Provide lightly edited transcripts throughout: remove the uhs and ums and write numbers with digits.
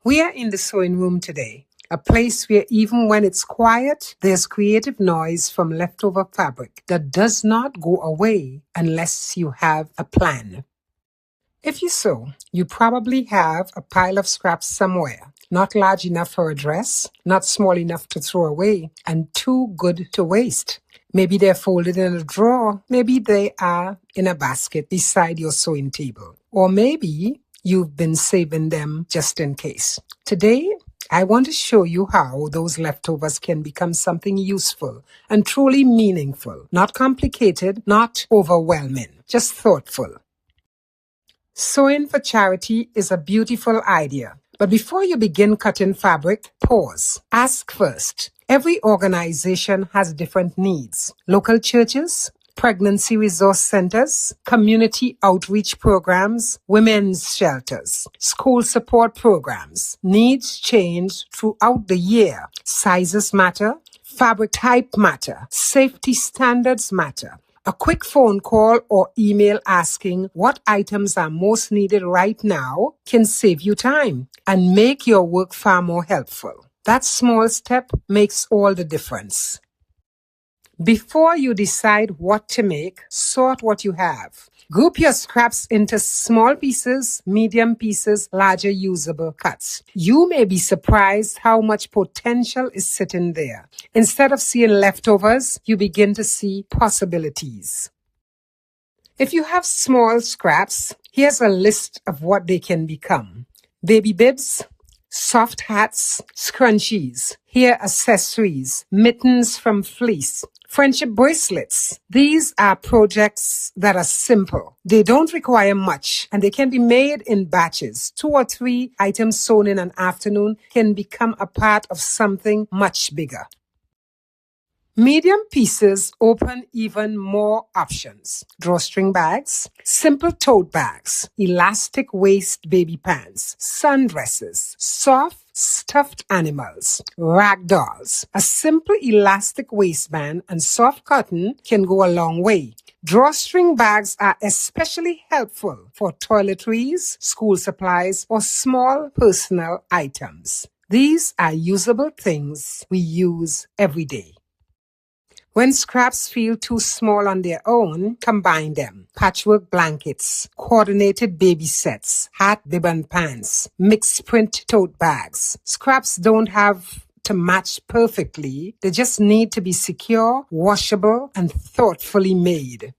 We are in the sewing room today, a place where even when it's quiet, there's creative noise from leftover fabric that does not go away unless you have a plan. If you sew, you probably have a pile of scraps somewhere, not large enough for a dress, not small enough to throw away, and too good to waste. Maybe they're folded in a drawer. Maybe they are in a basket beside your sewing table. Or maybe you've been saving them just in case. Today, I want to show you how those leftovers can become something useful and truly meaningful. Not complicated, not overwhelming, just thoughtful. Sewing for charity is a beautiful idea. But before you begin cutting fabric, pause. Ask first. Every organization has different needs. Local churches, pregnancy resource centers, community outreach programs, women's shelters, school support programs. Needs change throughout the year. Sizes matter, fabric type matter, safety standards matter. A quick phone call or email asking what items are most needed right now can save you time and make your work far more helpful. That small step makes all the difference. Before you decide what to make, sort what you have. Group your scraps into small pieces, medium pieces, larger usable cuts. You may be surprised how much potential is sitting there. Instead of seeing leftovers, you begin to see possibilities. If you have small scraps, here's a list of what they can become. Baby bibs, soft hats, scrunchies, hair accessories, mittens from fleece, friendship bracelets. These are projects that are simple. They don't require much, and they can be made in batches. 2 or 3 items sewn in an afternoon can become a part of something much bigger. Medium pieces open even more options. Drawstring bags, simple tote bags, elastic waist baby pants, sundresses, soft stuffed animals, rag dolls. A simple elastic waistband and soft cotton can go a long way. Drawstring bags are especially helpful for toiletries, school supplies, or small personal items. These are usable things we use every day. When scraps feel too small on their own, combine them. Patchwork blankets, coordinated baby sets, hat, bib, and pants, mixed print tote bags. Scraps don't have to match perfectly. They just need to be secure, washable, and thoughtfully made.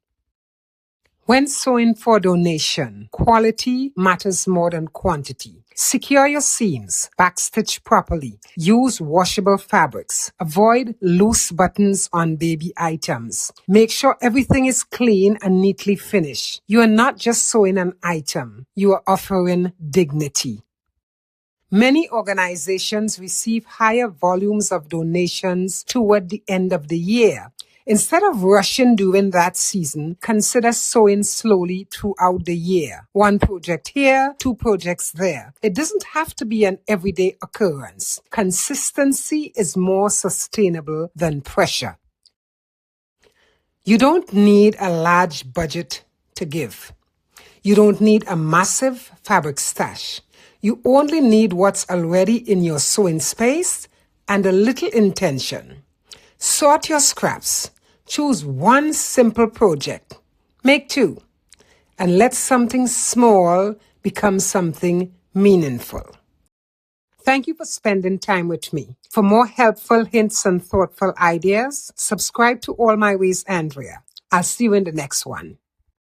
When sewing for donation, quality matters more than quantity. Secure your seams, backstitch properly, use washable fabrics, avoid loose buttons on baby items. Make sure everything is clean and neatly finished. You are not just sewing an item, you are offering dignity. Many organizations receive higher volumes of donations toward the end of the year. Instead of rushing during that season, consider sewing slowly throughout the year. 1 project here, 2 projects there. It doesn't have to be an everyday occurrence. Consistency is more sustainable than pressure. You don't need a large budget to give. You don't need a massive fabric stash. You only need what's already in your sewing space and a little intention. Sort your scraps. Choose 1 simple project. Make 2. And let something small become something meaningful. Thank you for spending time with me. For more helpful hints and thoughtful ideas, subscribe to All My Ways Andrea. I'll see you in the next one.